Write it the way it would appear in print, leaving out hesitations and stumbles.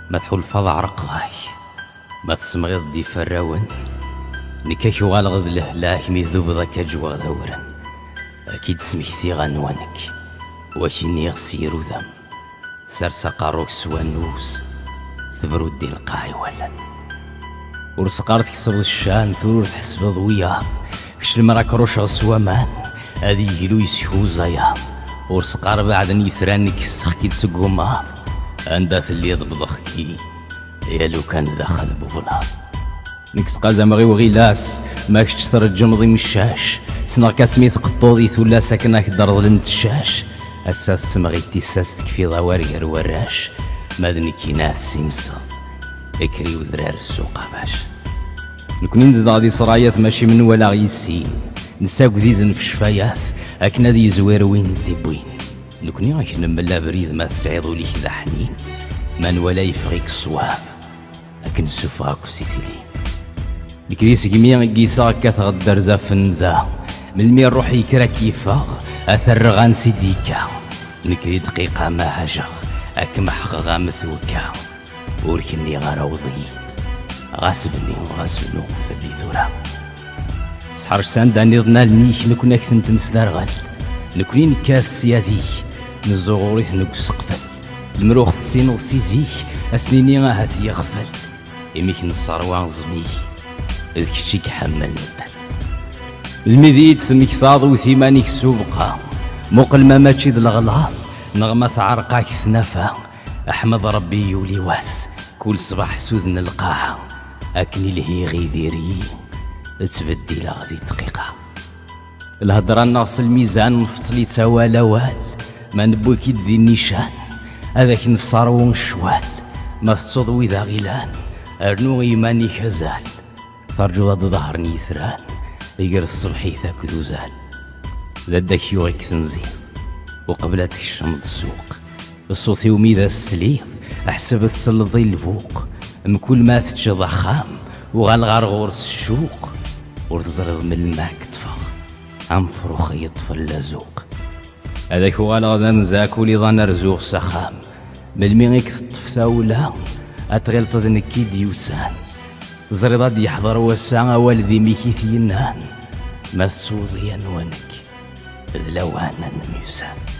ما تحول فض عرقاي ما تسمغيض دي فراون نكاك غالغ لهلاك ميذوب ذاك جوا ذورا اكيد سميتي غنوانك وكيني غسير وذم سرسا قاروك سوانوس ثبرو دي القاي ولا ورسقارتك صبض الشان ثور تحسب ضوياض كش المراك روش غسوامان هذي يلو يسحو زياض ورسقار بعد نيثرانك سخكي تسقو ماض عندها اللي يضبضخكي يا لو كان دخل بغلاض نكس قازا مغي وغيلاس ماكش تثر الجمضي مشاش سنغ كاسميث قطوضي ثولا ساكناك درض لنتشاش اساس سمغي تيساس تكفي ضواري وراش مادنكي ناس سيمصد اكري وذرار السوق باش نكون نزد غادي صرايات ماشي من ولا غيسين نساك ذيزن في شفايات اكنا ذي زوير وين تبوين نكوني غاك نملا بريد ما تسعيضو ليك ذا حنين من ولا يفغيك الصواب لكن سفاك وسيتيلين بكريس جميع قيسا كثغدر زافن ذا من المير روحي كرا كيفا اثر غان سيديكا نكري دقيقة ما هجر اكمح غامث وكا وركني غاروضيت غاسبني وغاسبنو فاللي ثورا سحر سانداني ظنا لنيك نكون اكثن تنسدارغل نكوني نكاث سياذيك نزغوريث نقص قفل المروخ السين وسيزيك اسنيني غاهات يغفل يميك نصاروان زميك إذ كشيك حمل مدل المذيد ثميك ثاض وثيمانيك سوبقا موقل ما ماشي ذ الغلاط نغمة عرقاك ثنفا أحمد ربي يولي واس كل صباح سوذن القاعة أكني لهي غيذيري تبدي لغذي دقيقة الهضرة ناقص الميزان مفصلي تسوى لوال ما نبوكي ذي النيشان هذاك نصارو شوال ما تصدوي ذا غيلان أرنو إيماني خزال ترجو ضد ظهرني ثران يقر الصبحي ثاك ذوزال لدك يوغيك تنزيل وقبلتك الشمض السوق الصوت يومي ذا السليط أحسب تسلطي الفوق مكل ما تتشض خام وغالغار غورس الشوق ورتزرد من الماء كتفا عم فروخ يطفل لازوق هذاك غالغ ذا نزاك ولي ظن رزوق سخام بالميغيك تطفتا ولا أتغيل تذنكي ديوسان زريضة دي يحضر وساعة والذي ميكي ثينان ما تسوضي أنوانك ذلوانا نميوسان